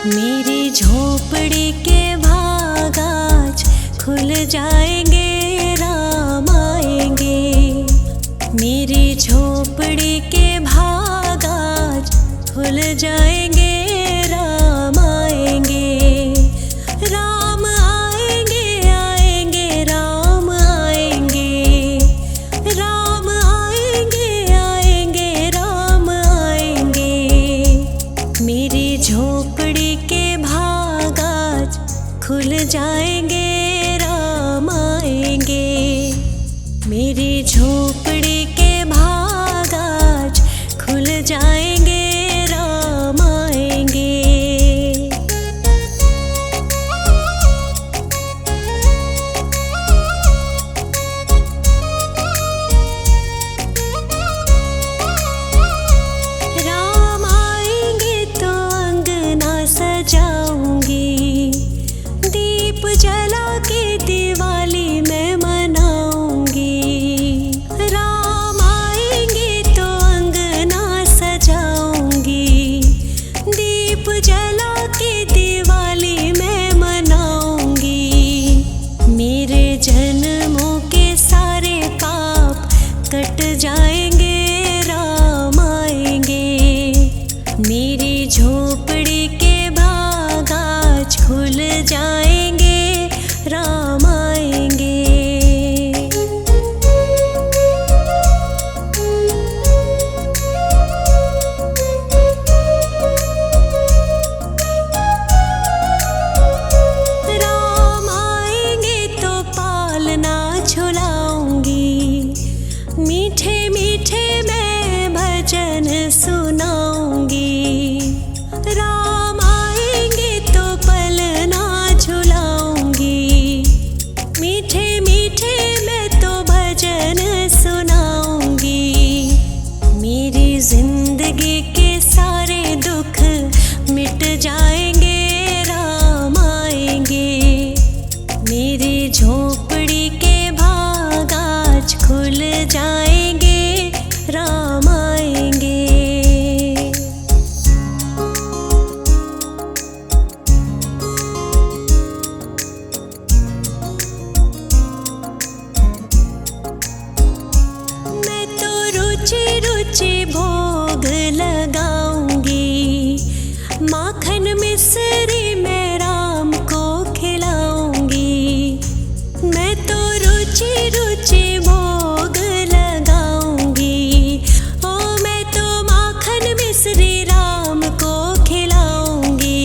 मेरी झोपड़ी के भाग आज खुल जाएंगे, राम आएंगे। मेरी झोपड़ी के भाग आज खुल जाएंगे, राम आएंगे। राम आएंगे, आएंगे, राम आएंगे। राम आएंगे, आएंगे, राम आएंगे। मेरी झोपड़ी के भाग आज खुल जाएंगे, राम आएंगे। मेरी झोपड़ी के भाग आज खुल जाएंगे, राम आएंगे। राम आएंगे तो अंगना सजाऊंगी, दीप जला के दिवाली मैं मनाऊंगी। राम आएंगे तो अंगना सजाऊंगी, दीप जला के दिवाली मैं मनाऊंगी। मेरे जन्मों के सारे पाप कट जाएंगे, राम आएंगे। मेरी झोपड़ी के भाग आज खुल जाएंगे, राम आएंगे। राम आएंगे तो पालना झुलाऊंगी, मीठे मीठे मैं भजन सुनाऊंगी। राम आएंगे तो पलना झुलाऊंगी, मीठे मीठे मैं तो भजन सुनाऊंगी। मेरी जिंदगी के सारे दुख मिट जाएंगे, राम आएंगे। मेरी झोपड़ी के भाग आज खुल जाएंगे, राम आएंगे। मैं तो रुचि रुचि भोग लगाऊंगी, माखन मिश्री मैं राम को खिलाऊंगी। मैं तो रुचि रुचि भोग लगाऊंगी, ओ मैं तो माखन मिश्री राम को खिलाऊंगी।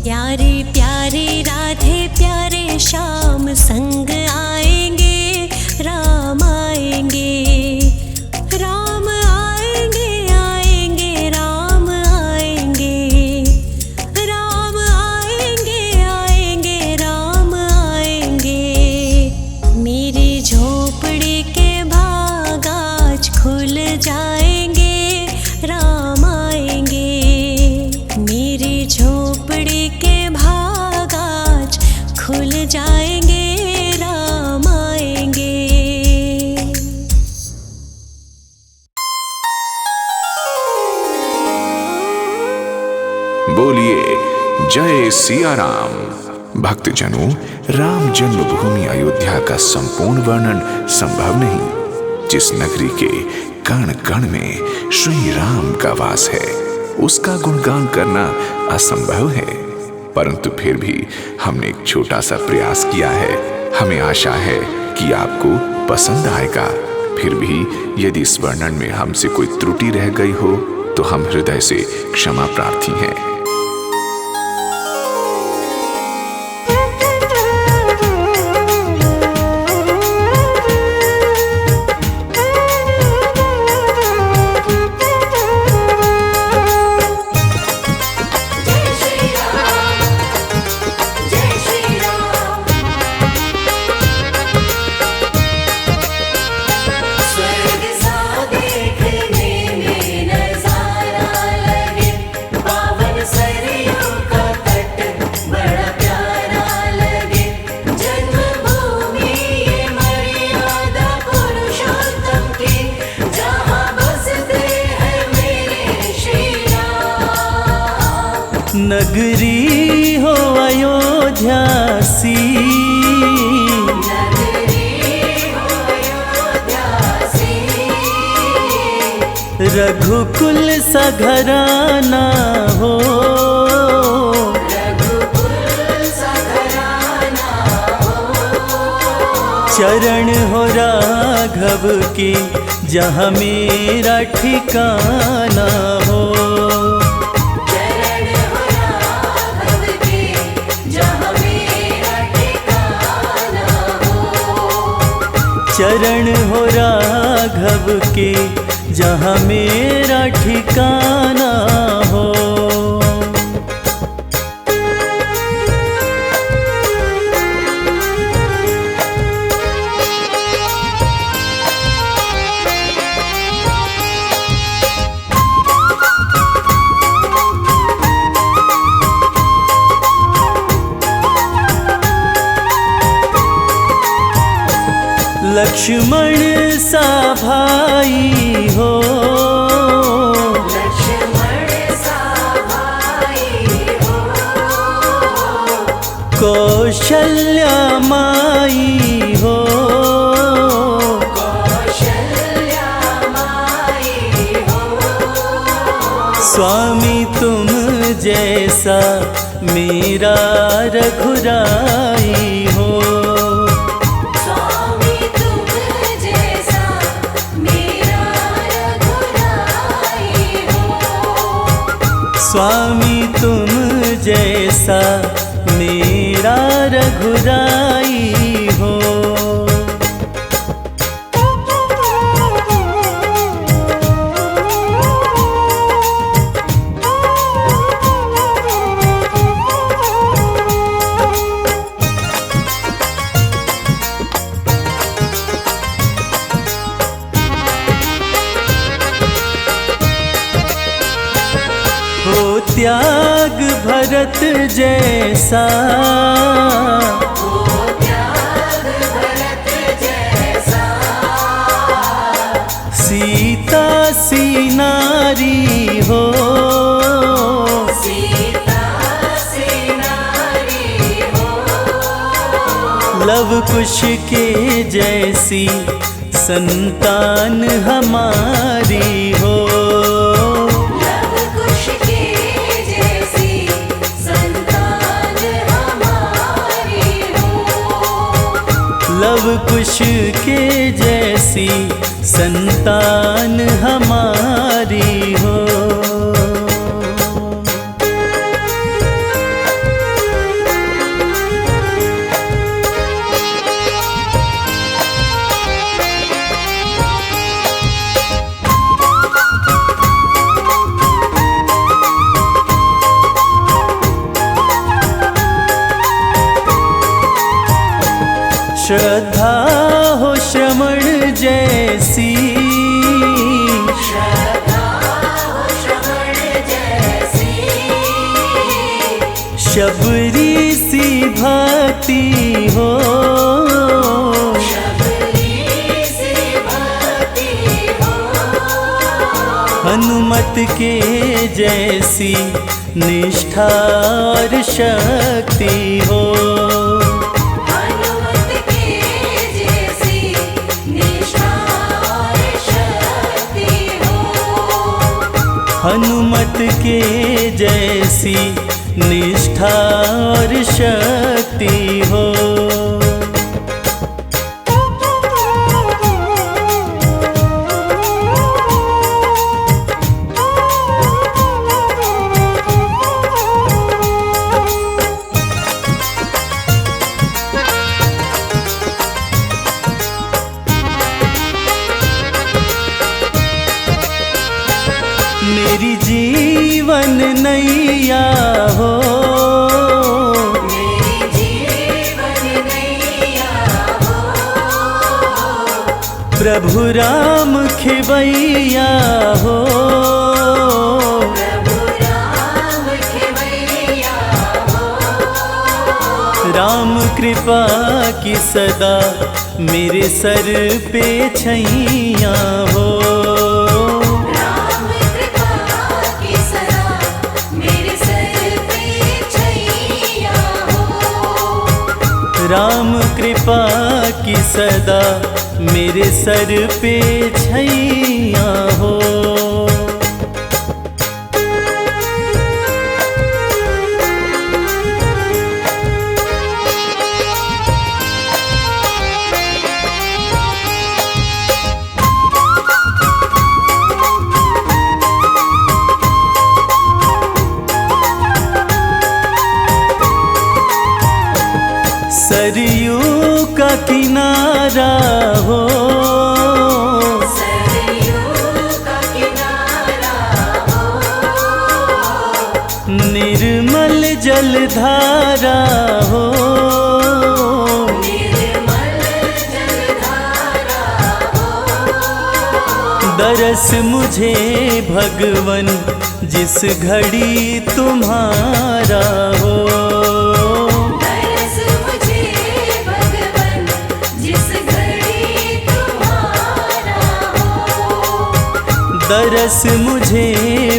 प्यारी प्यारी राधे प्यारे श्याम संग आएंगे, राम आएंगे। राम आएंगे, आएंगे, राम आएंगे। राम आएंगे, आएंगे, राम आएंगे। मेरी झोपड़ी के भाग आज खुल जाएंगे, राम आएंगे। मेरी झोपड़ी के भाग आज खुल जाएंगे, राम आएंगे। बोलिए जय सिया राम। भक्तजनों, राम जन्मभूमि अयोध्या का संपूर्ण वर्णन संभव नहीं। जिस नगरी के कण कण में श्री राम का वास है, उसका गुणगान करना असंभव है। परंतु फिर भी हमने एक छोटा सा प्रयास किया है। हमें आशा है कि आपको पसंद आएगा। फिर भी यदि इस वर्णन में हमसे कोई त्रुटि रह गई हो तो हम हृदय से क्षमा प्रार्थी हैं। रघुकुल सा घराना हो, चरण हो राघव के जहाँ मेरा ठिकाना हो। चरण हो राघव के जहाँ मेरा ठिकाना हो। चरण हो राघव के जहाँ मेरा ठिकाना हो। लक्ष्मण सा भाई हो, लक्ष्मण सा भाई हो। कौशल्या माई हो, कौशल्या माई हो। स्वामी तुम जैसा मेरा रघुराई हो। स्वामी तुम जैसा मेरा रघुराई हो। हो त्याग भरत जैसा, हो त्याग भरत जैसा। सीता सी नारी हो, सीता सी नारी हो। लव कुश के जैसी संतान हमारी हो। लव कुश के जैसी संतान हमारी हो। श्रद्धा हो श्रवण जैसी, श्रद्धा हो श्रवण जैसी। शबरी सी भक्ति हो, शबरी सी भक्ति हो। हनुमत के जैसी निष्ठा और शक्ति हो। हनुमत के जैसी निष्ठा और शक्ति हो। मेरी जीवन नैया हो, मेरी जीवन नैया हो। प्रभु राम खेवैया हो, प्रभु राम खेवैया हो। राम कृपा की सदा मेरे सर पे छैया हो। राम कृपा की सदा मेरे सर पे छैया हो। सरयू का किनारा हो, सरयू का किनारा हो, निर्मल जलधारा हो, निर्मल जलधारा हो, दरस मुझे भगवन जिस घड़ी तुम्हारा हो, दरस मुझे भगवन जिस घड़ी तुम्हारा हो, दरस मुझे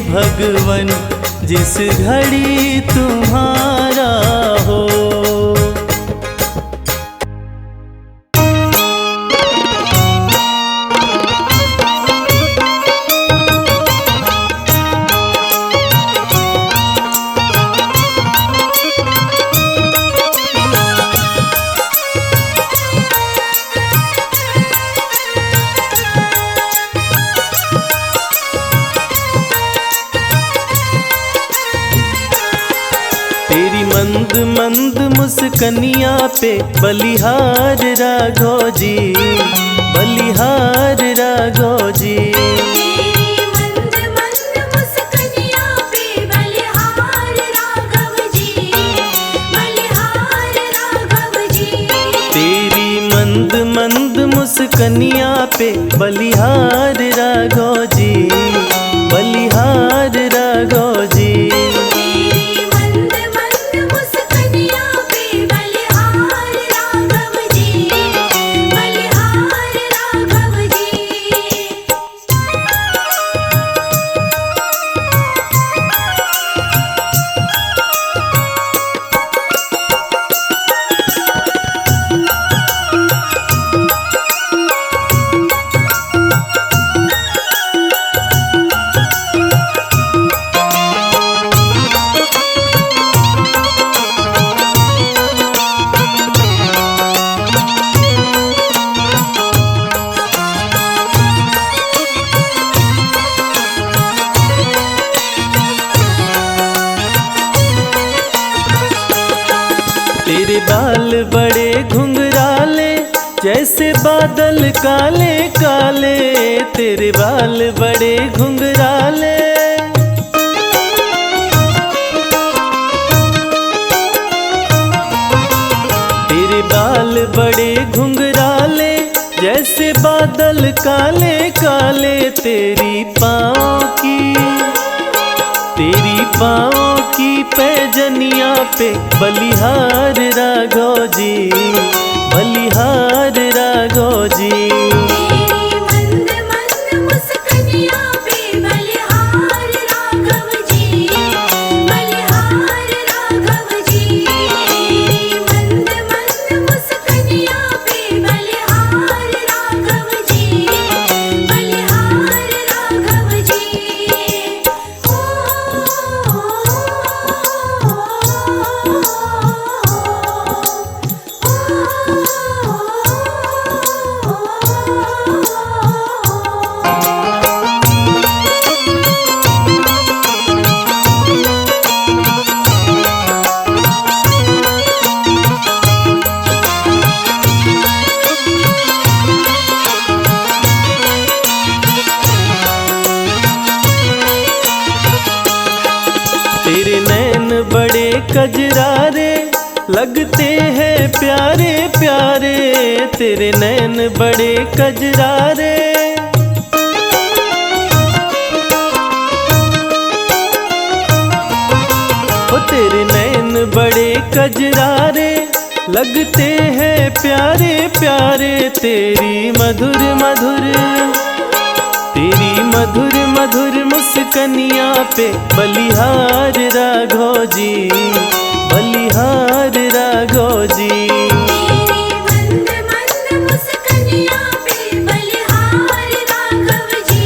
भगवन जिस घड़ी तुम्हारा हो। तेरी मंद मंद मुस्कनिया पे बलिहार राघो जी, बलिहार राघो जी। तेरी मंद मंद मुस्कनिया पे बलिहार राघव जी, बलिहार राघव जी, तेरी मंद मंद मुस्कनिया पे बलिहार राघो जी, बलिहार राघो जी। तेरी मंद मंद मुस्कनिया पे बलिहार राघव जी, बलिहार राघव जी। तेरे बाल बड़े घुंघराले जैसे बादल काले काले, तेरे बाल बड़े घुंघराले। तेरे बाल बड़े घुंघराले जैसे बादल काले काले, तेरी पाँव की पैजनिया पे बलिहार राघो जी, बलिहार राघो जी। तेरी मंद मंद मुस्कनिया पे बलिहार राघव जी, बलिहार राघव जी, तेरी मंद मंद मुस्कनिया पे बलिहार राघव जी, बलिहार राघव जी। ओ तेरे नैन बड़े कजरारे लगते हैं प्यारे प्यारे, तेरे नैन बड़े कजरारे। ओ तेरे नैन बड़े कजरारे लगते हैं प्यारे प्यारे, तेरी मधुर मधुर मुस्कनिया पे बलिहार राघो जी, बलिहार राघो जी। तेरी मंद मंद मुस्कनिया पे बलिहार राघव जी,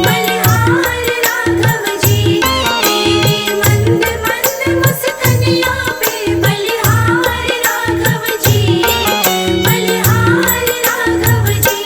बलिहार राघव जी, तेरी मंद मंद मुस्कनिया पे बलिहार राघव जी, बलिहार राघव जी।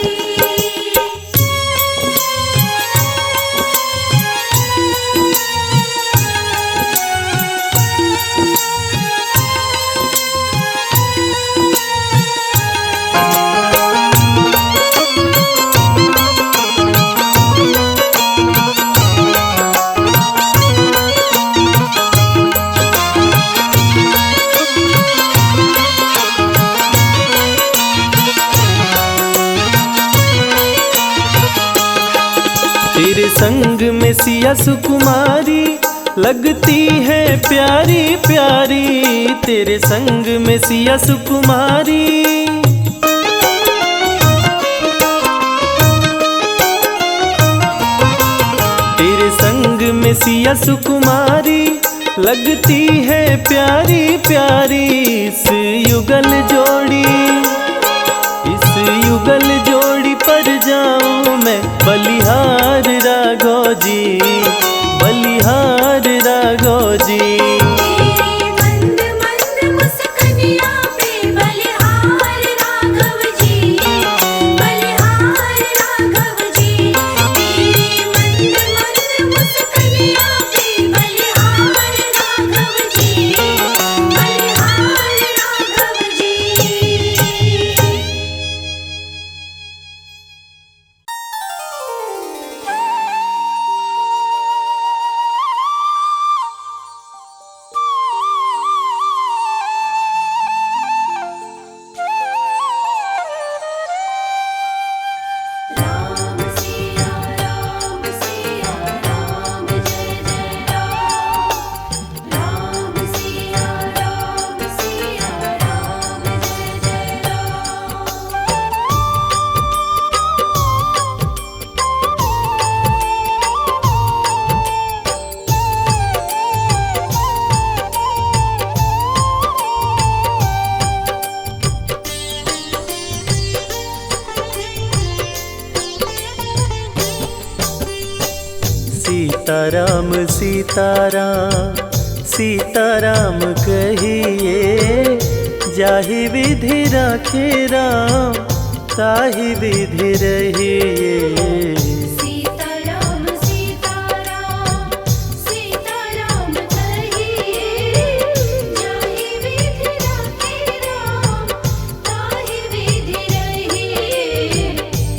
में सिया सुकुमारी लगती है प्यारी प्यारी, तेरे संग में सिया सुकुमारी। तेरे संग में सिया सुकुमारी लगती है प्यारी प्यारी। इस युगल जोड़ी पर जाऊं मैं बलिहार राघव जी, बलिहार राघव जी। तेरी मंद मंद मुस्कनिया पे बलिहार राघव जी, बलिहार राघव जी। तेरी मंद मंद मुस्कनिया पे बलिहार राघव जी, बलिहार राघव जी। राम सिया राम जय जय राम। राम सिया राम जय जय सीताराम सीताराम सीताराम कहिए, जाहि विधि राखे राम ताहि विधि रहिए। सीताराम सीताराम सीताराम कहिए, जाहि विधि राखे राम ताहि विधि रहिए।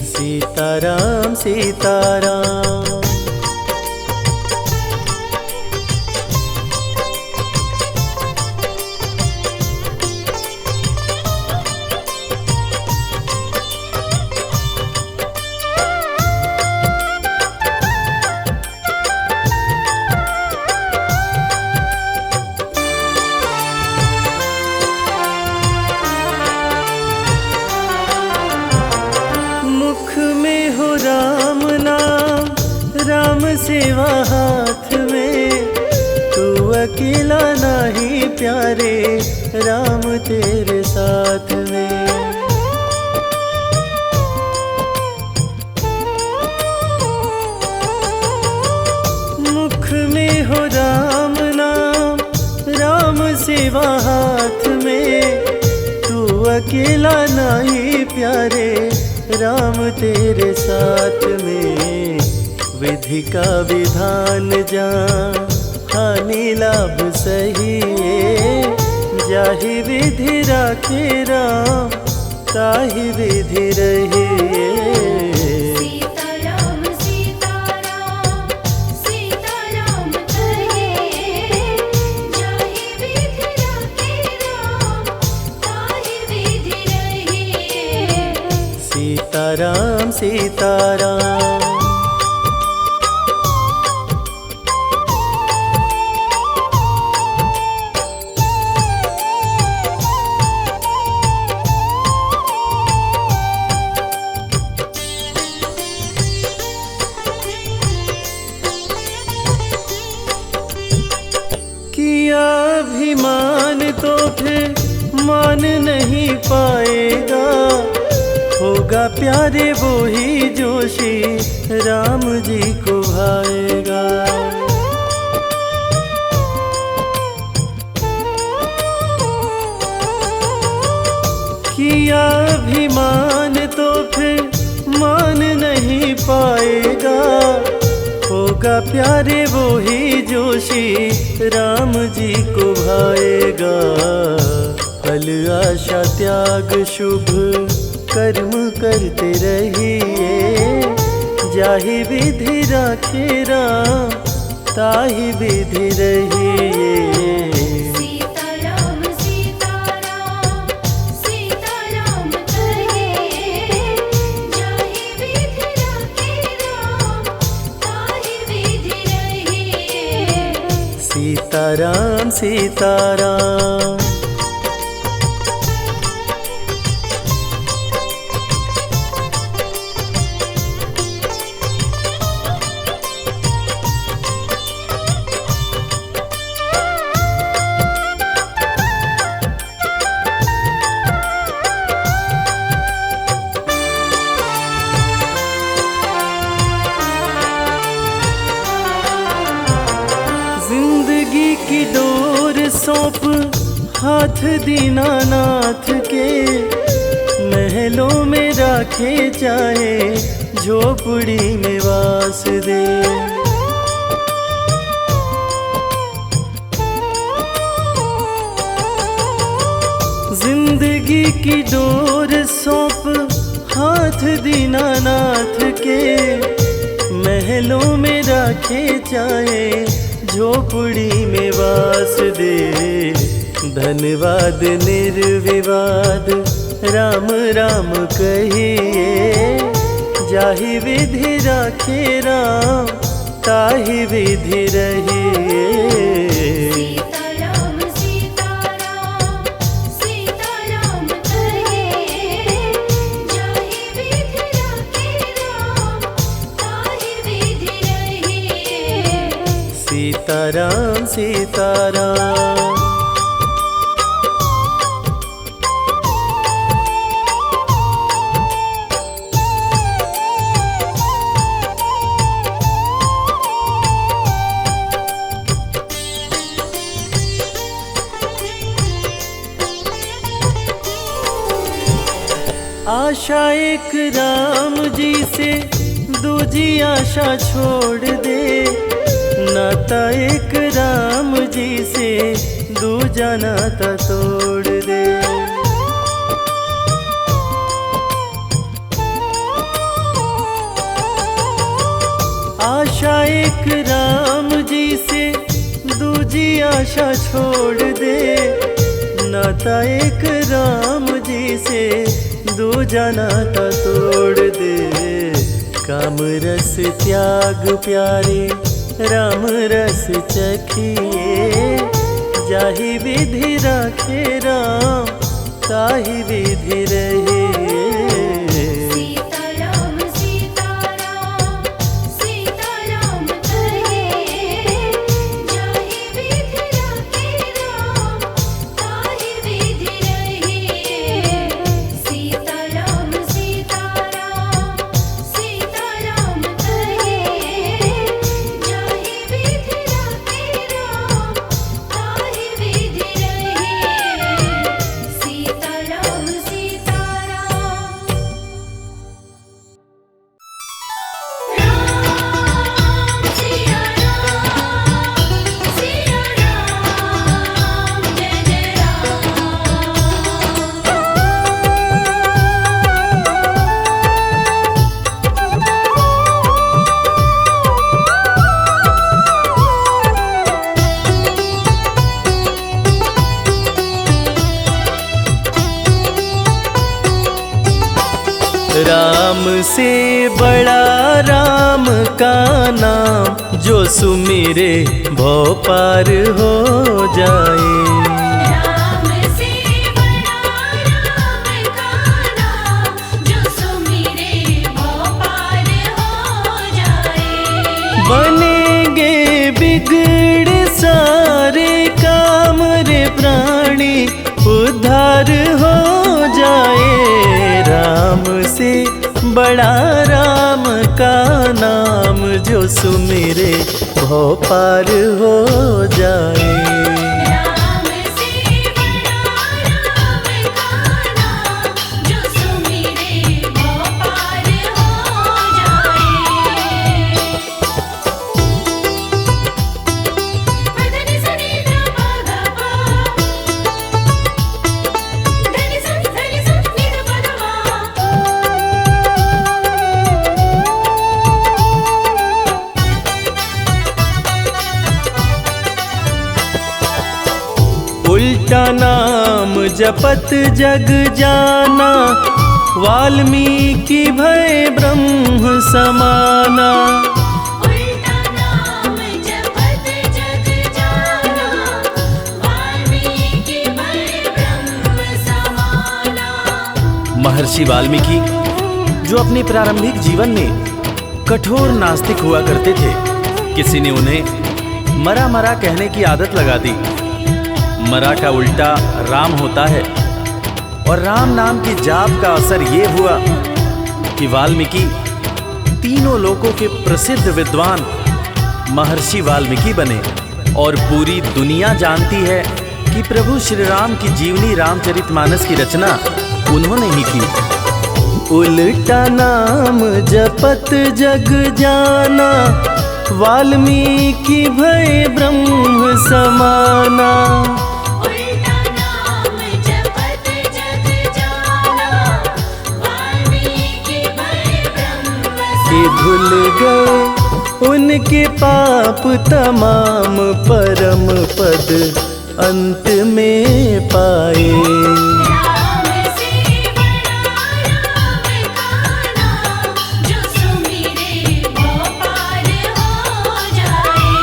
सीताराम सीताराम। मुख में हो राम नाम, राम सेवा हाथ में, तू अकेला नहीं प्यारे, राम तेरे साथ में। मुख में हो राम नाम, राम सेवा हाथ में, तू अकेला नहीं प्यारे, राम तेरे साथ में। विधि का विधान जान, हानि लाभ सही है, जाहि विधि राखे राम ताहि विधि रहिए। सीताराम सीताराम सीताराम कहिए, जाहि विधि राखे राम ताहि विधि रहिए। सीताराम सीताराम। किया अभिमान तो फिर मान नहीं पाएगा, होगा प्यारे वो ही जो श्री राम जी को भाएगा। किया अभिमान तो फिर मान नहीं पाएगा, होगा प्यारे वो ही जो श्री राम जी को भाएगा। फल आशा त्याग शुभ कर्म करते रहिए, जाहि विधि राखे राम ताहि विधि रहिए। सीताराम सीताराम सीताराम कहिए, जाहि विधि राखे राम ताहि विधि सीताराम सीताराम। जिंदगी की डोर सौंप हाथ दीनानाथ के, महलों में राखे चाहे झोपड़ी में वास दे। जिंदगी की डोर सौंप हाथ दीनानाथ के, महलों में राखे चाहे झोपड़ी में वास दे। धन्यवाद निर्विवाद राम राम कहिए, जाहि विधि राखे राम ताहि विधि रहिए। सीताराम सीताराम सीताराम कहिए, जाहि विधि राखे राम ताहि विधि रहिए। सीताराम सीताराम। आशा एक राम जी से दूजी आशा छोड़ दे, नाता एक राम जी से दूजा नाता तोड़ दे। आशा एक राम जी से दूजी आशा छोड़ दे, नाता एक राम जी से दूजा नाता तोड़ दे। काम रस त्याग प्यारे राम रस चखिए, जाहि विधि राखे राम ताहि विधि रहिए। सीताराम सीताराम सीताराम कहिए, जाहि विधि राखे राम ताहि विधि रहिए। सीताराम सीताराम सीताराम कहिए, जाहि विधि राखे राम ताहि विधि रहिए। सीताराम सीताराम। राम सिया राम सिया राम, जय जय राम से बड़ा राम का नाम, जो सुमिरे भव पार हो जाए। राम से बड़ा राम का नाम, जो सुमिरे भव पार हो जाए। बनेंगे बिगड़ सारे काम रे प्राणी, उद्धार हो जाए। राम से बड़ा राम का नाम, जो सुमिरे भव पार हो जाए। राम से बड़ा राम का नाम, जो सुमिरे भव पार हो जाए। धनि सनि ध प ध प, धनि सनि नि ध प ध मा। उल्टा नाम जपत जग जाना, वाल्मीकि भय ब्रह्म समाना। उल्टा नाम जपत जग जाना, महर्षि वाल्मीकि जो अपने प्रारंभिक जीवन में कठोर नास्तिक हुआ करते थे, किसी ने उन्हें मरा मरा कहने की आदत लगा दी। मरा का उल्टा राम होता है और राम नाम की जाप का असर ये हुआ कि वाल्मीकि तीनों लोकों के प्रसिद्ध विद्वान महर्षि वाल्मीकि बने और पूरी दुनिया जानती है कि प्रभु श्री राम की जीवनी रामचरितमानस की रचना उन्होंने ही की। उल्टा नाम जपत जग जाना, वाल्मीकि भय ब्रह्म समाना। उल्टा नाम जपत जग जाना, वाल्मीकि भय ब्रह्म कि धुल गए उनके पाप तमाम, परम पद अंत में पाए। राम से बड़ा राम का नाम, जो सुमिरे वो पार हो जाए।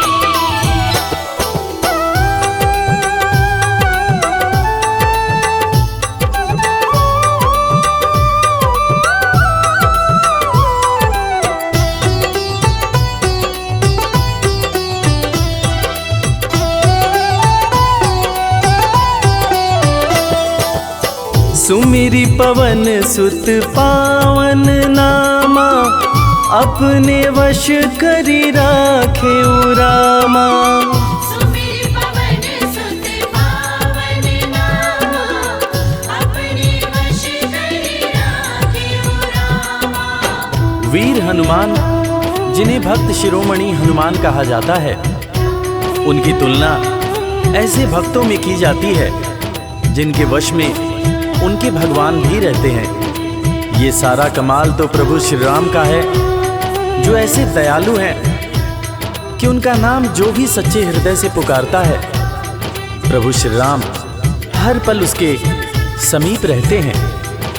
सुमिरी पवन सुत पावन नामा, अपने वश करी राखे रामा। सुमिर पवन सुत पावन नामा, अपने वश करी राखे रामा। वीर हनुमान, जिन्हें भक्त शिरोमणि हनुमान कहा जाता है, उनकी तुलना ऐसे भक्तों में की जाती है जिनके वश में उनके भगवान भी रहते हैं। ये सारा कमाल तो प्रभु श्री राम का है, जो ऐसे दयालु हैं कि उनका नाम जो भी सच्चे हृदय से पुकारता है, प्रभु श्री राम हर पल उसके समीप रहते हैं।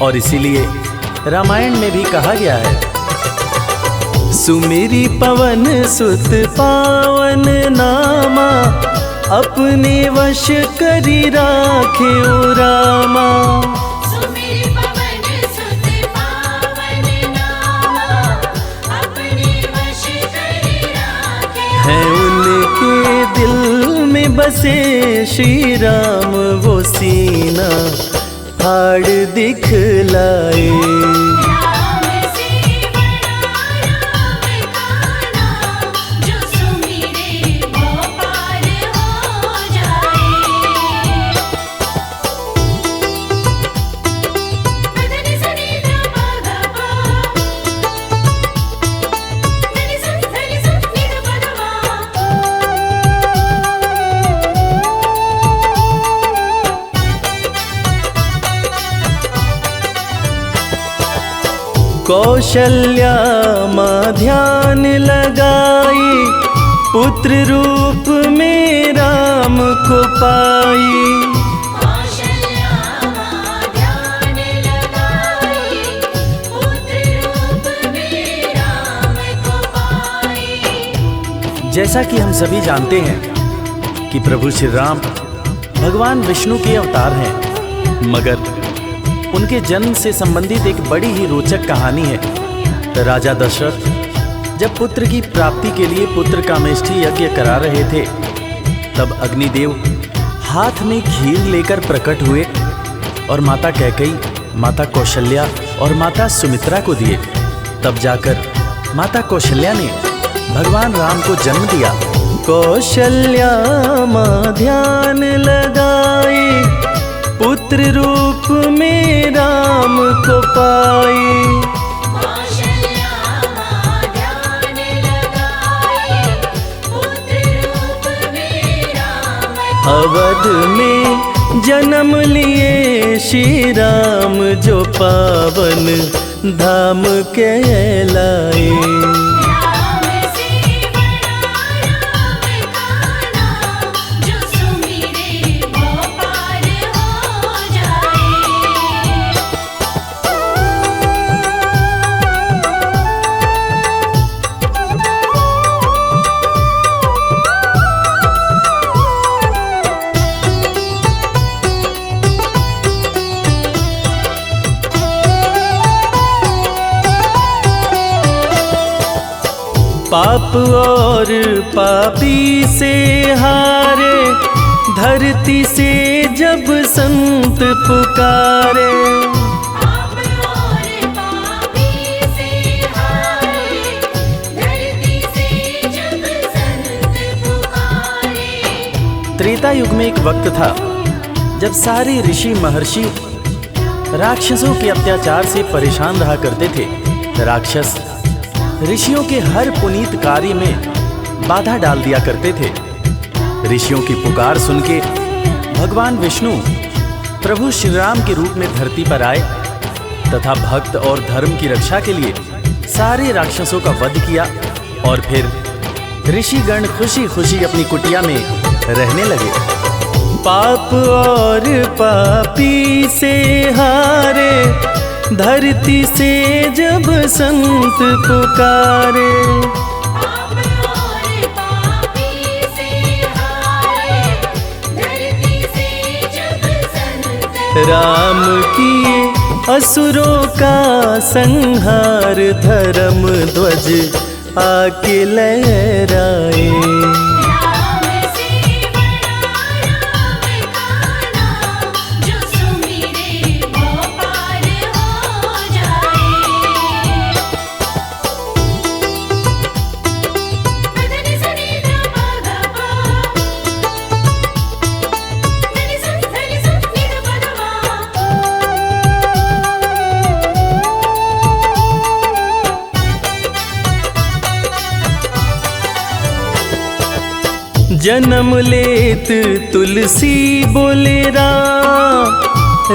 और इसीलिए रामायण में भी कहा गया है, सुमिरी पवन सुत पावन नामा, अपने वश करी राखे रामा। सुमिर पवन सुत पावन नामा, अपने वश करी राखे। है उनके दिल में बसे श्री राम, वो सीना फाड़ दिखलाए। राम से बड़ा राम का नाम, जो सुमिरे वो पार हो जाए। धनि सनि ध प ध प, धनि सनि नि ध प ध मा। कौशल्या माँ ध्यान लगाई, पुत्र रूप में राम को पाई। कौशल्या माँ ध्यान लगाई, पुत्र रूप में राम को पाई। जैसा कि हम सभी जानते हैं कि प्रभु श्री राम भगवान विष्णु के अवतार हैं, मगर उनके जन्म से संबंधित एक बड़ी ही रोचक कहानी है। राजा दशरथ जब पुत्र की प्राप्ति के लिए पुत्र कामेष्ठी यज्ञ करा रहे थे, तब अग्निदेव हाथ में खीर लेकर प्रकट हुए और माता कैकेयी, माता कौशल्या और माता सुमित्रा को दिए। तब जाकर माता कौशल्या ने भगवान राम को जन्म दिया। कौशल्या माँ ध्यान लगाई, पुत्र रूप में राम को पाई। कौशल्या माँ ध्यान लगाई, पुत्र रूप में राम को अवध में जन्म लिए श्री राम, जो पावन धाम कहलाए। राम से बड़ा राम का नाम, जो सुमिरे वो पार हो जाए। पाप और पापी से हारे, धरती से जब संत पुकारे। पाप और पापी से हारे, धरती से जब संत पुकारे। त्रेता युग में एक वक्त था जब सारे ऋषि महर्षि राक्षसों के अत्याचार से परेशान रहा करते थे। राक्षस ऋषियों के हर पुनीत कार्य में बाधा डाल दिया करते थे। ऋषियों की पुकार सुन के भगवान विष्णु प्रभु श्री राम के रूप में धरती पर आए तथा भक्त और धर्म की रक्षा के लिए सारे राक्षसों का वध किया और फिर ऋषिगण खुशी खुशी अपनी कुटिया में रहने लगे। पाप और पापी से हारे, धरती से जब संत पुकारे। पाप और पापी से हारे, धरती से जब संत राम किए असुरों का संहार, धर्म ध्वज आके लहराए। राम से बड़ा राम का नाम, जो सुमिरे वो पार हो जाए। धनि सनि ध प ध प, धनि सनि नि ध प ध जन्म लेत तुलसी बोले राम,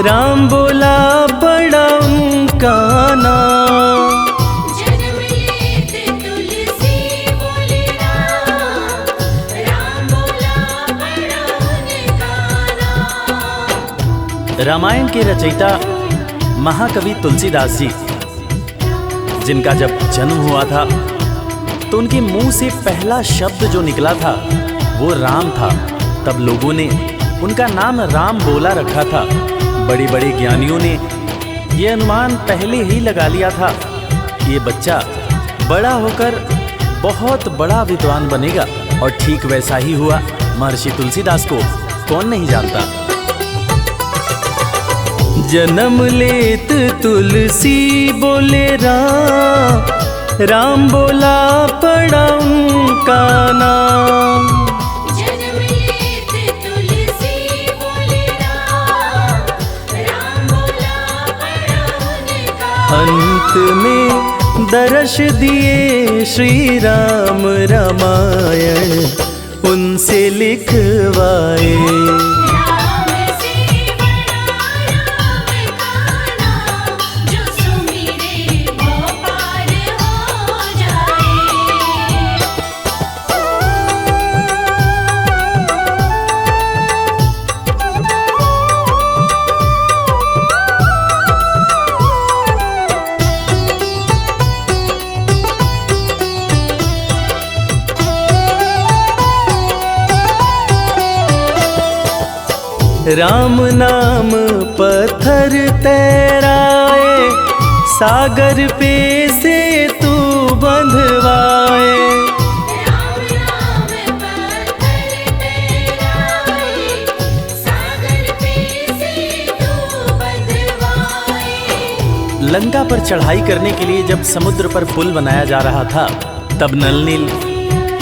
राम बोला बड़ा उनका नाम। जन्म लेत तुलसी बोले राम, राम बोला बड़ा उनका नाम। रामायण के रचयिता महाकवि तुलसीदास जी, जिनका जब जन्म हुआ था तो उनके मुंह से पहला शब्द जो निकला था वो राम था। तब लोगों ने उनका नाम राम बोला रखा था। बड़े बड़े ज्ञानियों ने ये अनुमान पहले ही लगा लिया था कि ये बच्चा बड़ा होकर बहुत बड़ा विद्वान बनेगा, और ठीक वैसा ही हुआ। महर्षि तुलसीदास को कौन नहीं जानता। जन्म लेत तुलसी बोले राम, राम बोला पड़ा उनका नाम। जन्म लेत तुलसी बोले राम, राम बोला बड़ा उनका। अंत में दर्श दिए श्री राम, रामायण उनसे लिखवाए। राम से बड़ा राम का नाम, जो सुमिरे वो पार हो जाए। राम नाम पत्थर तैराए, सागर पे से तू बंधवाए। राम नाम पत्थर तैराए, सागर पे से तू बंधवाए। लंका पर चढ़ाई करने के लिए जब समुद्र पर पुल बनाया जा रहा था, तब नल नील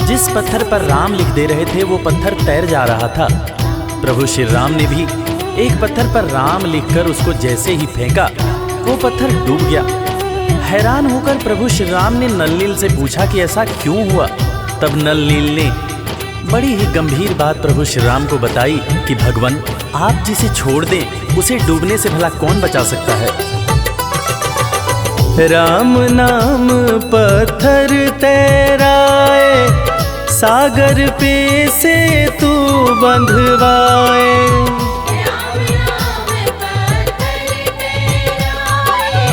जिस पत्थर पर राम लिख दे रहे थे वो पत्थर तैर जा रहा था। प्रभु श्री राम ने भी एक पत्थर पर राम लिखकर उसको जैसे ही फेंका, वो पत्थर डूब गया। हैरान होकर प्रभु श्री राम ने नल नील से पूछा कि ऐसा क्यों हुआ। तब नल नील ने बड़ी ही गंभीर बात प्रभु श्री राम को बताई कि भगवान, आप जिसे छोड़ दें उसे डूबने से भला कौन बचा सकता है। राम नाम पत्थर तैराए, सागर पे से तू बंधवाए। राम नाम पत्थर तैराए,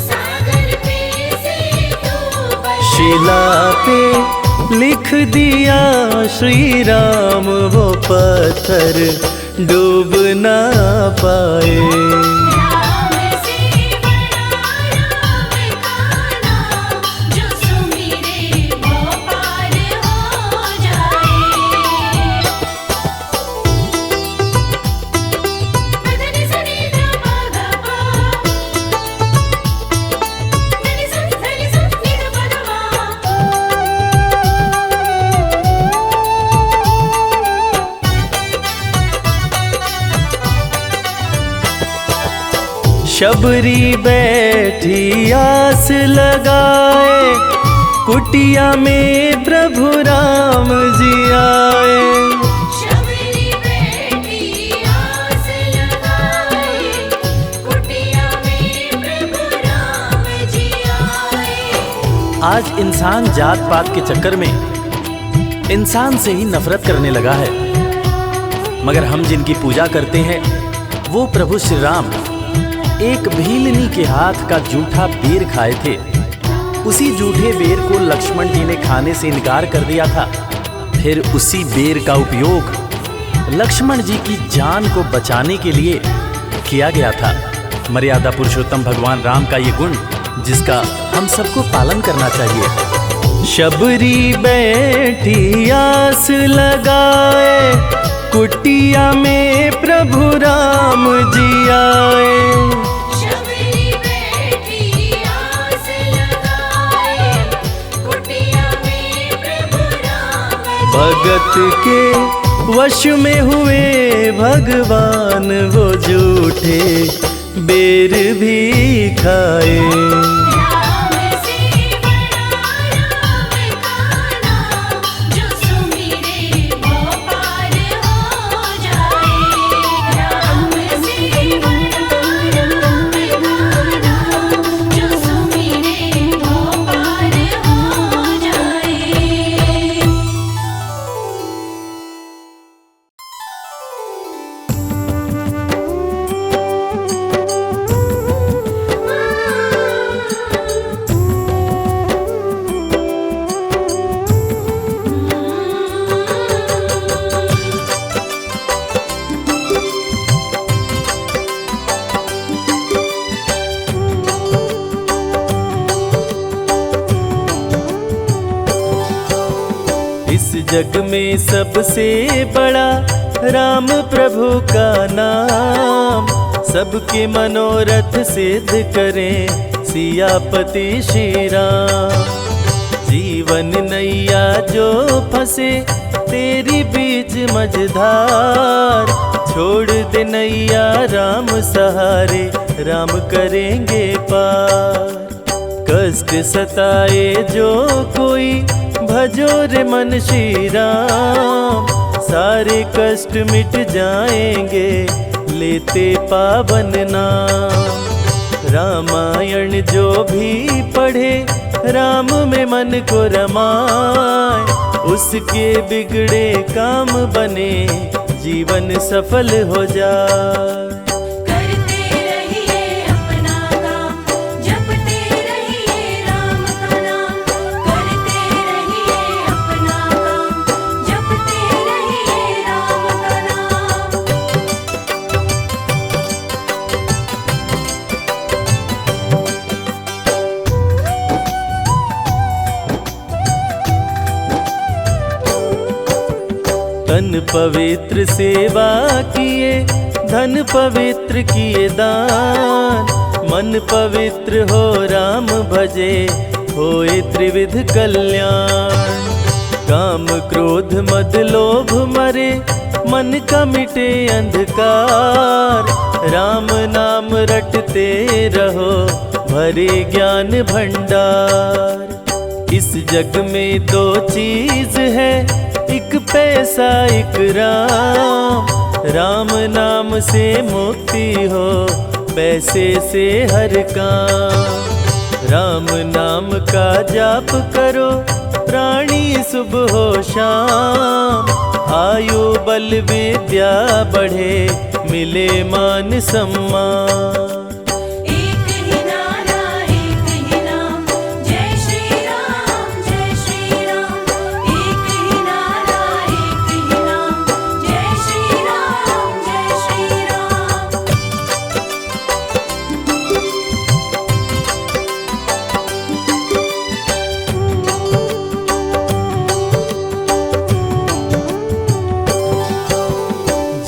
सागर पे से तू बंधवाए। शिला पे लिख दिया श्री राम, वो पत्थर डूब ना पाए। राम से बड़ा राम का नाम, जो सुमिरे वो शबरी बैठी आस लगाए, कुटिया में प्रभु राम जी आए। शबरी बैठी आस लगाए, कुटिया में प्रभु राम जी आए। आज इंसान जात पात के चक्कर में इंसान से ही नफरत करने लगा है, मगर हम जिनकी पूजा करते हैं वो प्रभु श्री राम एक भीलनी के हाथ का जूठा बेर खाए थे। उसी जूठे बेर को लक्ष्मण जी ने खाने से इनकार कर दिया था। फिर उसी बेर का उपयोग लक्ष्मण जी की जान को बचाने के लिए किया गया था। मर्यादा पुरुषोत्तम भगवान राम का ये गुण जिसका हम सबको पालन करना चाहिए। शबरी बैठी आस लगाए, कुटिया में प्रभु राम जी आए। शबरी बैठी आस लगाए, कुटिया में प्रभु राम जी भगत के वश में हुए भगवान, वो जूठे बेर भी खाए। राम से बड़ा राम का नाम, जो सुमिरे वो पार हो जाए। राम से बड़ा राम का नाम, जो सुमिरे वो पार हो जाए। इस जग में सबसे बड़ा राम प्रभु का नाम, सबके मनोरथ सिद्ध करें सियापति श्री राम। जीवन नैया जो फंसे तेरी बीच मझधार, छोड़ दे नैया राम सहारे, राम करेंगे पार। कष्ट सताए जो कोई भजो रे मन श्री राम, सारे कष्ट मिट जाएंगे लेते पावन नाम। रामायण जो भी पढ़े राम में मन को रमाए, उसके बिगड़े काम बने जीवन सफल हो जाए। करते रहिए अपना काम, जपते रहिए राम का नाम। करते रहिए अपना काम, जपते रहिए राम का नाम। तन पवित्र सेवा किए, धन पवित्र किए दान, मन पवित्र हो राम भजे, होए त्रिविध कल्याण। काम क्रोध मद लोभ मरे, मन का मिटे अंधकार, राम नाम रटते रहो भरे ज्ञान भंडार। इस जग में दो चीज है, एक पैसा एक राम, राम नाम से मुक्ति हो पैसे से हर काम। राम नाम का जाप करो प्राणी सुबह हो शाम, आयु बल विद्या बढ़े मिले मान सम्मान। एक ही नारा एक ही नाम, जय श्री राम जय श्री राम। एक ही नारा एक ही नाम, जय श्री राम जय श्री राम।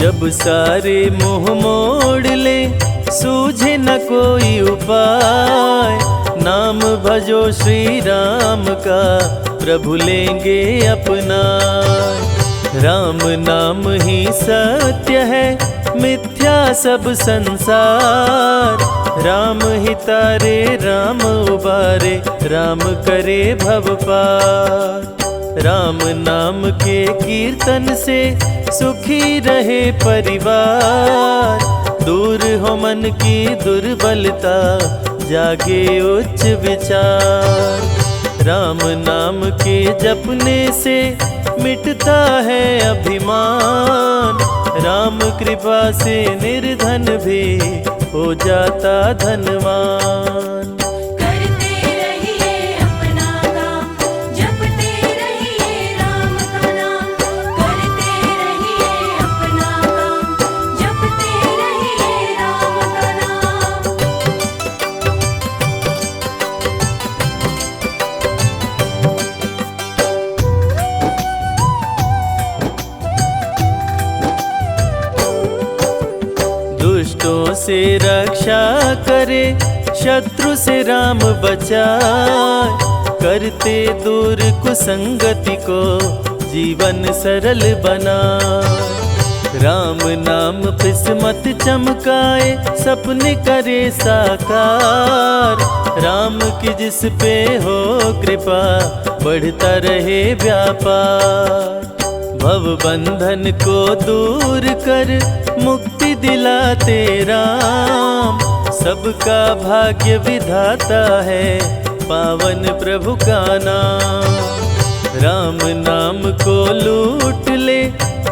जब सारे मोह मोड़ ले सूझे न कोई उपाय, नाम भजो श्री राम का प्रभु लेंगे अपना। राम नाम ही सत्य है मिथ्या सब संसार। राम हितारे राम उबारे, राम करे भव पार। राम नाम के कीर्तन से सुखी रहे परिवार। दूर हो मन की दुर्बलता, जागे उच्च विचार। राम नाम के जपने से मिटता है अभिमान। राम कृपा से निर्धन भी हो जाता धनवान। करते रहिए अपना काम, जपते रहिए राम का नाम। करते रहिए अपना काम, जपते रहिए राम का नाम। दुष्टों से रक्षा करे, शत्रु से राम बचाए। करते दूर कुसंगति को, जीवन सरल बनाए। राम नाम किस्मत चमकाए, सपने करे साकार। राम की जिस पे हो कृपा, बढ़ता रहे व्यापार। भव बंधन को दूर कर, मुक्ति दिलाते राम। सबका भाग्य विधाता है, पावन प्रभु का नाम। राम नाम को लूट ले,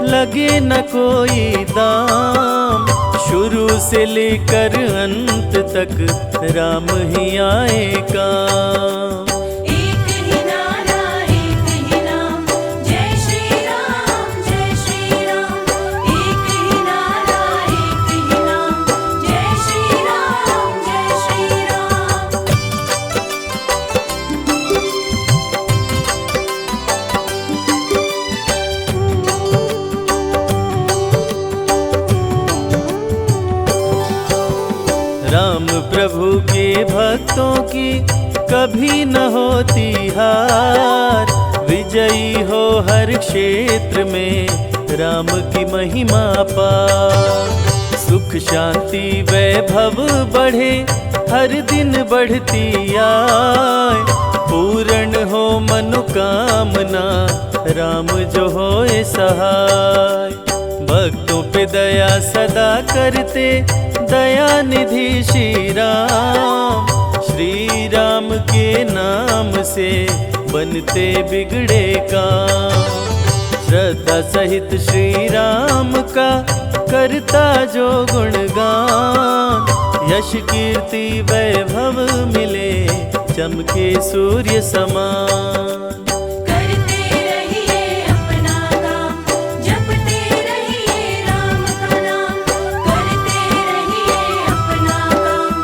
लगे न कोई दाम। शुरू से लेकर अंत तक, राम ही आए काम। एक ही नारा एक ही नाम, जय श्री राम जय श्री राम। एक ही नारा एक ही नाम, जय श्री राम जय श्री राम। राम प्रभु के भक्तों की कभी न होती हार। विजयी हो हर क्षेत्र में, राम की महिमा पार। सुख शांति वैभव बढ़े, हर दिन बढ़ती आए। पूर्ण हो मनोकामना, राम जो होए सहाय। भक्तों पे दया सदा करते, दया निधि श्री राम। श्री राम के नाम से बनते बिगड़े काम। श्रद्धा सहित श्री राम का करता जो गुणगान। यश कीर्ति वैभव मिले, चमके सूर्य समान। करते रहिए अपना काम, जपते रहिए राम का नाम। करते रहिए अपना काम,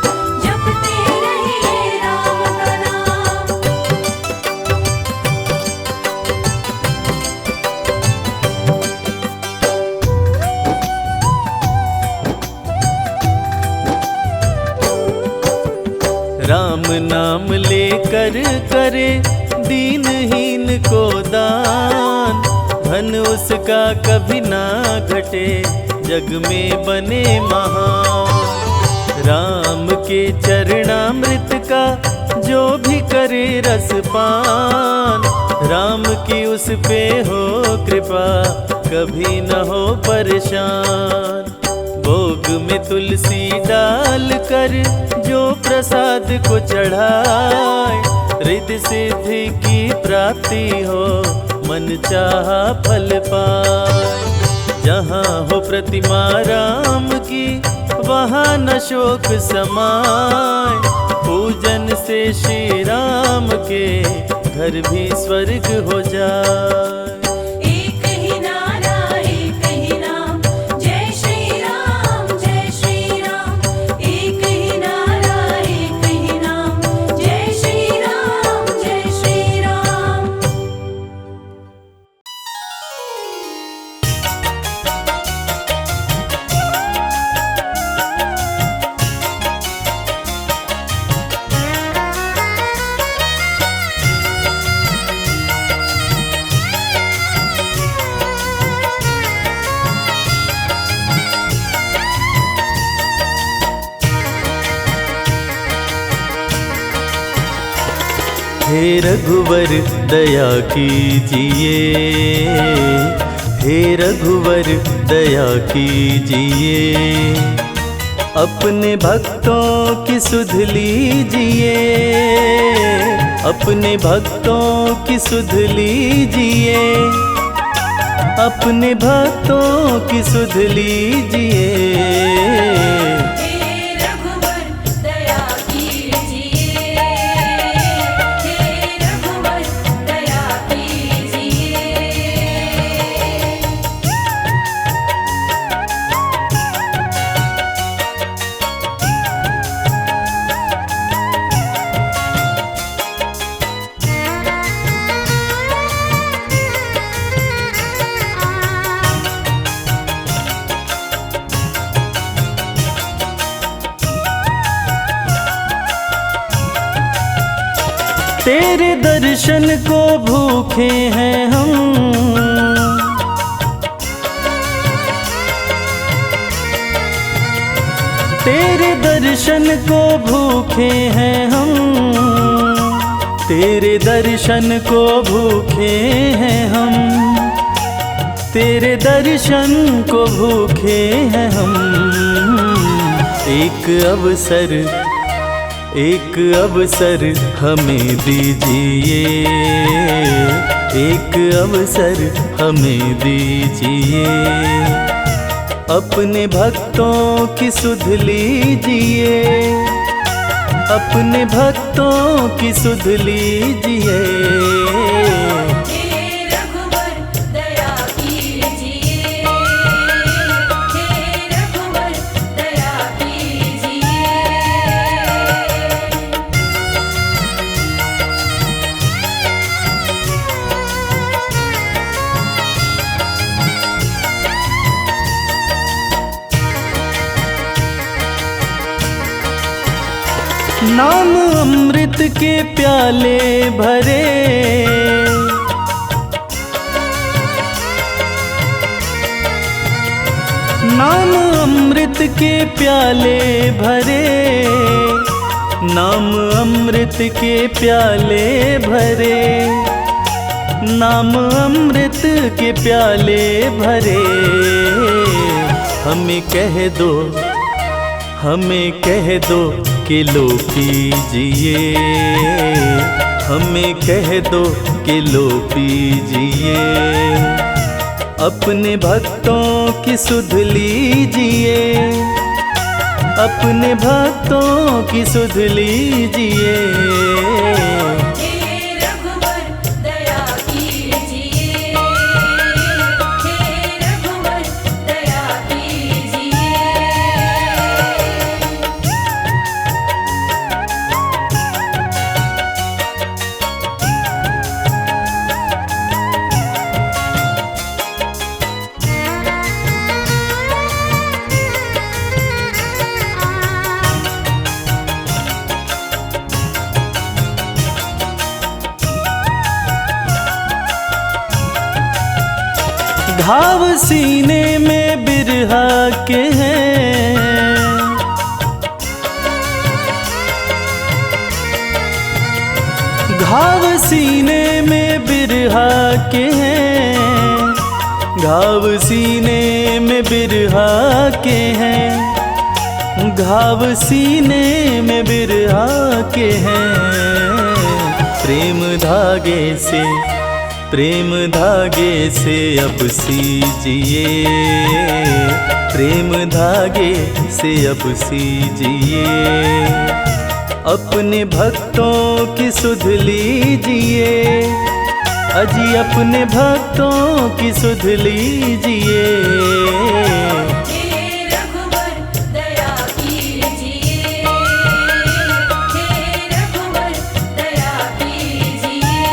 जपते रहिए राम का नाम। राम नाम लेकर करे, दीनहीन को दान। धन उसका कभी ना घटे, जग में बने महान। राम के चरणामृत का जो भी करे रसपान। राम की उस पे हो कृपा, कभी न हो परेशान। भोग में तुलसी डाल कर, जो प्रसाद को चढ़ाए। रिद्धि सिद्धि की प्राप्ति हो, मन चाहा फल पाए। जहाँ हो प्रतिमा राम की, वहाँ न शोक समाए। पूजन से श्री राम के, घर भी स्वर्ग हो जाए। एक ही नारा एक ही नाम, जय श्री राम जय श्री राम। एक ही नारा एक ही नाम, जय श्री राम जय श्री राम। हे रघुवर दया कीजिए, हे रघुवर दया कीजिए। अपने भक्तों की सुध लीजिए, अपने भक्तों की सुध लीजिए, अपने भक्तों की सुध लीजिए। हे रघुवर दया कीजिए, हे रघुवर दया कीजिए। तेरे दर्शन को भूखे हैं हम, तेरे दर्शन को भूखे हैं हम, तेरे दर्शन को भूखे हैं हम, तेरे दर्शन को भूखे हैं हम। एक अवसर, एक अवसर हमें दीजिए, एक अवसर हमें दीजिए। अपने भक्तों की सुध लीजिए, अपने भक्तों की सुध लीजिए। हे रघुवर दया कीजिए, हे रघुवर दया कीजिए। नाम अमृत के प्याले भरे, नाम अमृत के प्याले भरे, नाम अमृत के प्याले भरे, नाम अमृत के प्याले भरे। हमें कह दो, हमें कह दो कि लो पीजिए, हमें कह दो कि लो पीजिए। अपने भक्तों की सुध लीजिए, अपने भक्तों की सुध लीजिए। हे रघुवर दया कीजिए, हे रघुवर दया कीजिए। घाव सीने में बिरहा के हैं, घाव सीने में बिरहा के हैं, घाव सीने में बिरहा के हैं, घाव सीने में बिरहा के हैं। प्रेम धागे से, प्रेम धागे से अब सीजिए, प्रेम धागे से अब सीजिए। अपने भक्तों की सुध लीजिए, अजी अपने भक्तों की सुध लीजिए। हे रघुवर दया कीजिए, हे रघुवर दया कीजिए।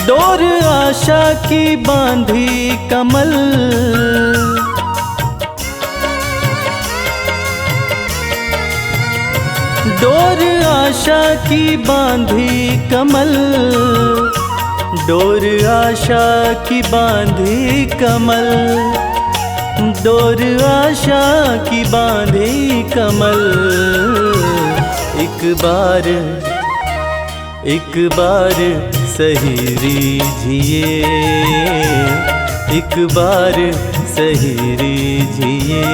डोर आशा की बांधी कमल, डोर आशा की बांधी कमल, डोर आशा की बांधी कमल, डोर आशा की बांधी कमल। एक बार सही रीझिए, एक बार सही रीझिए,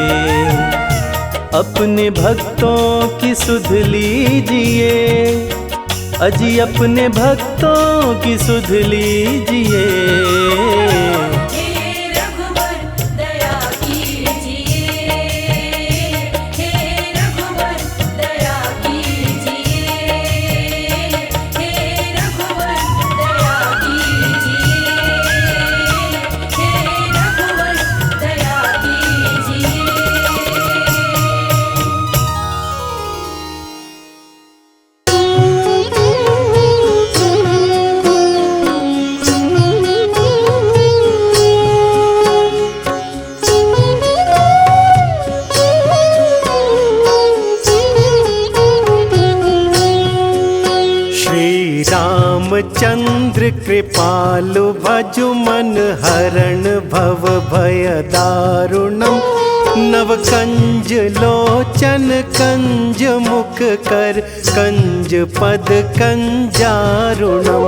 अपने भक्तों की सुध लीजिए, अजी अपने भक्तों की सुध लीजिए। हे रघुवर दया कीजिए, हे रघुवर दया कीजिए, हे रघुवर दया कीजिए, हे रघुवर दया कीजिए। रामचंद्र कृपालु भजु मन हरण भव भय दारुणम, नव कंज लोचन कंज मुख कर कंज पद कंजारुणम।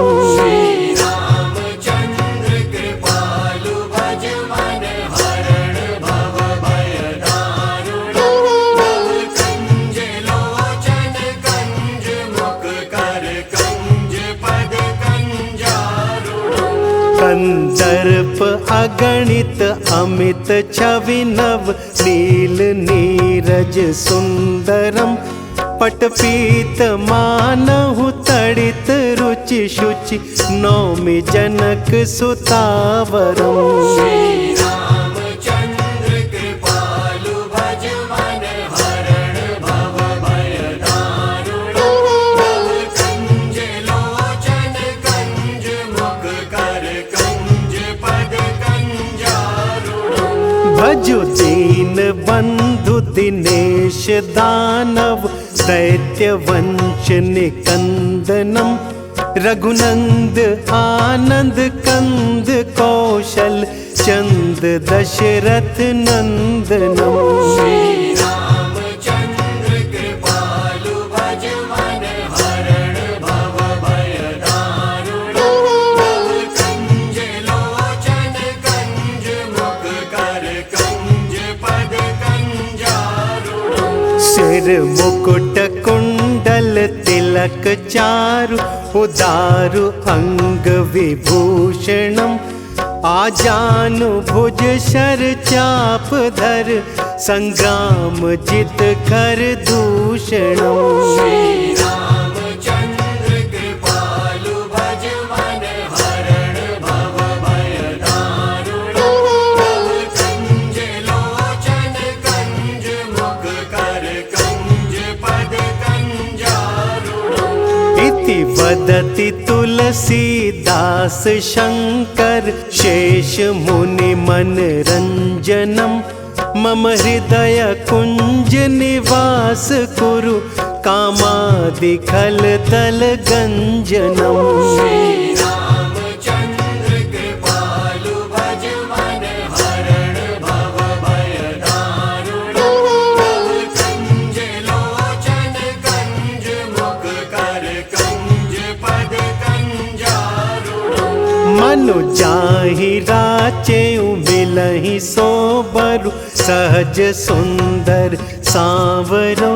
कंदर्प अगणित अमित छवि नव नील नीरज सुंदरम, पटपीत मानहु तड़ित रुचि शुचि नौमि जनक सुतावरम। भजु दीन बंधु दिनेश दानव दैत्य वंश निकंदनम, रघुनंद आनंद कंद कौशल चंद दशरथ नंदनम। सिर मुकुट कुंडल तिलक चारु, उदारु अंग विभूषणम, आजानु भुज शर चाप धर संग्राम जित कर दूषणम। वदति तुलसीदास शंकर शेष मुनि मनरंजनम, मम हृदय कुंज निवास कुरु कामादि खल दल गंजनम। मनु जाहि राचेउ मिलहि सोबरु, सहज सुंदर सांवरो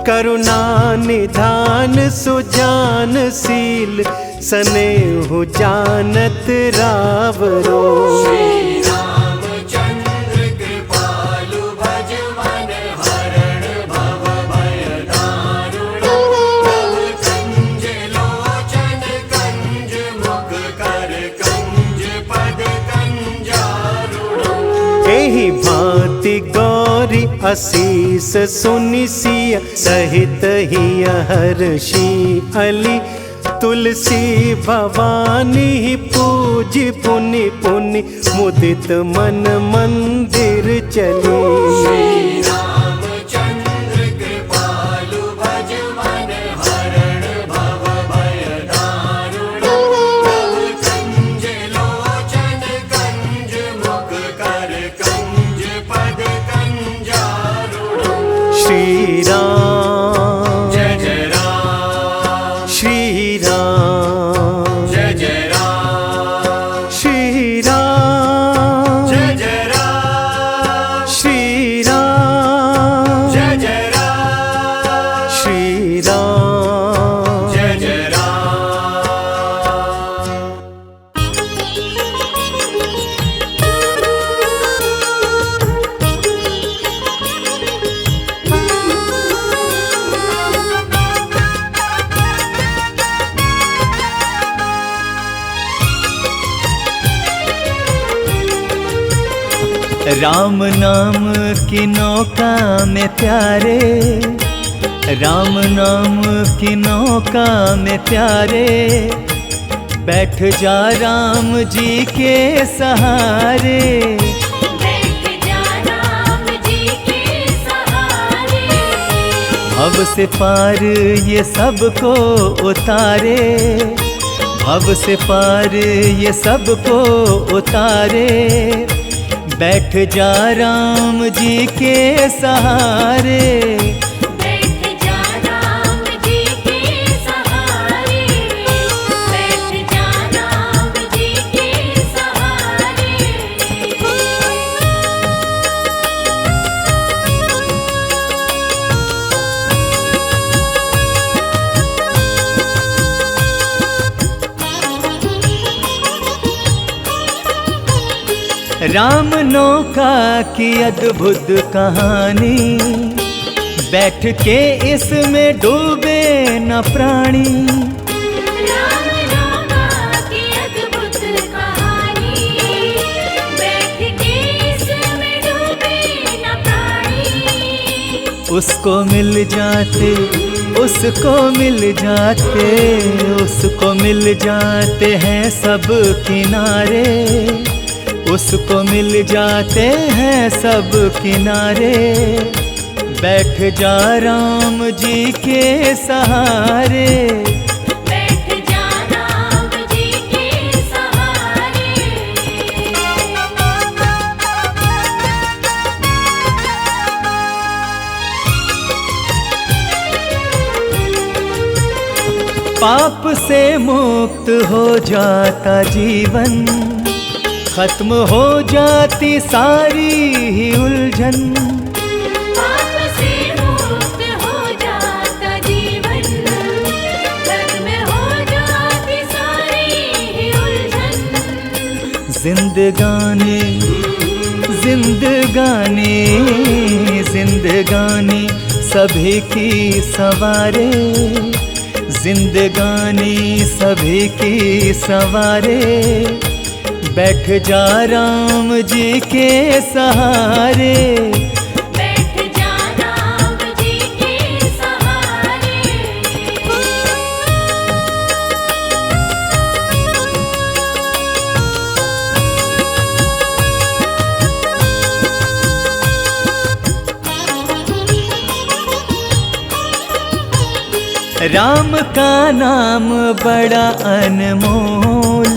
करुणा निधान सुजानशील, स्नेहु जानत रावरो। एहि भांति गौरी असीस सुनि सिय सहित हिय हर्षि अली, तुलसी भवानी पूजी पुनि पुनि मुदित मन मंदिर चली। रामचंद्र कृपालु भज मन हरण भव भय दारुण। कंज लोचन कंज मुख कर कंज पद कंजारुण। श्री राम जय जय राम श्री राम जय जय राम श्री राम जय जय राम श्री राम जय जय राम श्री राम जय जय राम। राम नाम की नौका में प्यारे, राम नाम की नौका में प्यारे, बैठ जा राम जी के सहारे। बैठ जा राम जी के सहारे। भव से पार ये सबको उतारे, भव से पार ये सबको उतारे, बैठ जा राम जी के सहारे। बैठ जा राम जी के सहारे। बैठ जा राम जी के सहारे। राम नौका की अद्भुत कहानी, बैठ के इसमें डूबे न प्राणी। राम नौका की अद्भुत कहानी, बैठ के इसमें डूबे न प्राणी। उसको मिल जाते, उसको मिल जाते, उसको मिल जाते हैं सब किनारे, उसको मिल जाते हैं सब किनारे। बैठ जा राम जी के सहारे। बैठ जा राम जी के सहारे। पाप से मुक्त हो जाता जीवन, खत्म हो जाती सारी ही उलझन। पाप से मुक्त हो जाता जीवन, खत्म हो जाती सारी ही उलझन। जिंदगानी जिंदगानी जिंदगानी सभी की सवारे, जिंदगानी सभी की सवारे। बैठ जा राम जी के सहारे। बैठ जा राम जी के सहारे। राम का नाम बड़ा अनमोल,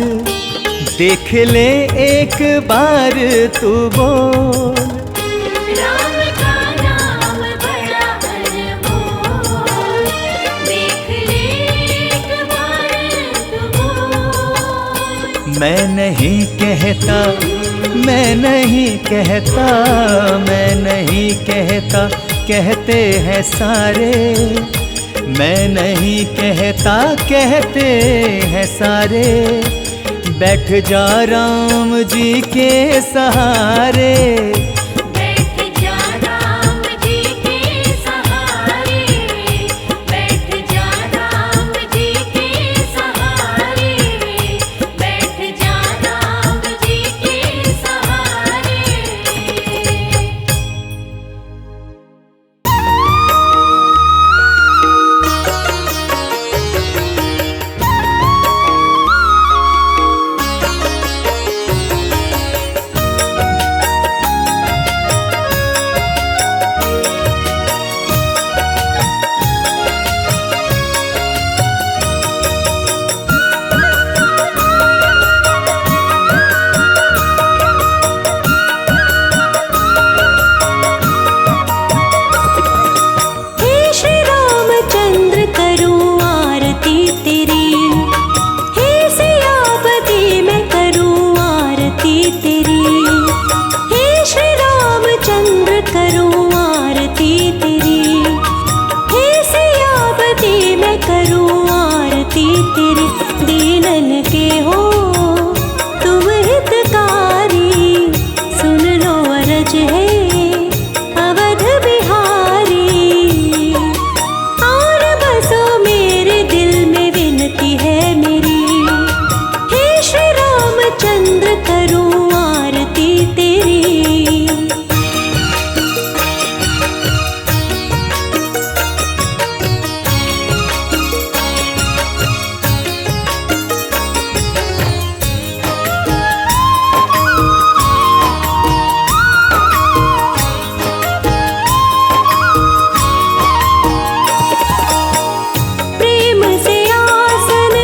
देख ले एक बार तू बोल। राम का नाम बड़ा अनमोल, देख ले एक बार तू बोल। मैं नहीं कहता, मैं नहीं कहता, मैं नहीं कहता, कहते हैं सारे। मैं नहीं कहता, कहते हैं सारे। बैठ जा राम जी के सहारे। बैठ जा राम जी के सहारे। बैठ जा राम जी के सहारे। बैठ जा राम जी के सहारे। रामचंद्र करूं आरती तेरी। प्रेम से आसन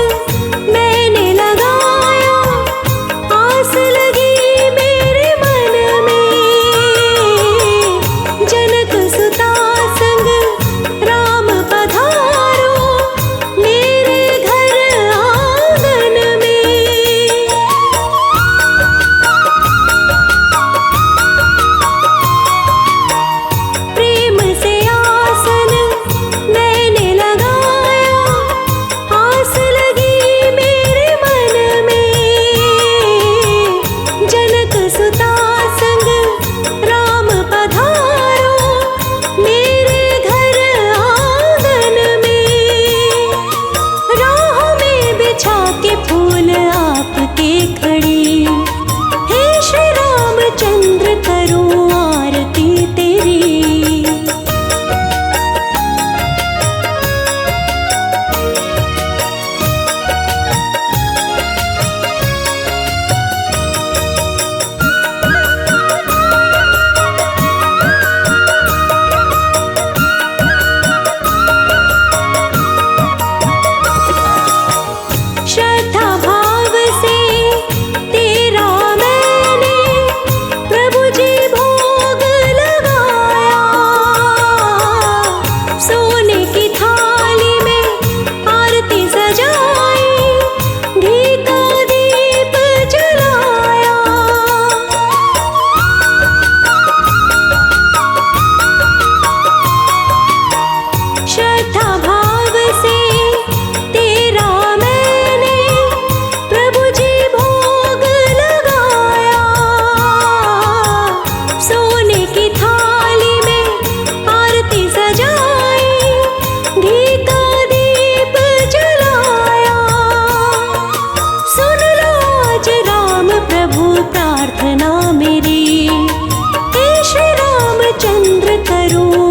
मैंने लगाया, आस लगी मेरे मन में। जनक सुता संग राम पधारो मेरे घर आंगन में। प्रेम से आसन मैंने लगाया, आस लगी मेरे मन में। जनक सुता संग राम पधारो मेरे घर आंगन में। राह में बिछा के फूल आपके खड़ी, हे श्री रामचंद्र करूं आरती तेरी। श्रद्धा भाव से तेरा मैंने प्रभु जी भोग लगाया। सोने की थाली में आरती सजाई, घी का दीप जलाया। श्रद्धा भाव से तेरा मैंने प्रभु जी भोग लगाया। सोने की थाली में आरती सजाई, घी का दीप जलाया। सुन लो आज राम प्रभु प्रार्थना मेरी, हे श्री रामचंद्र करूं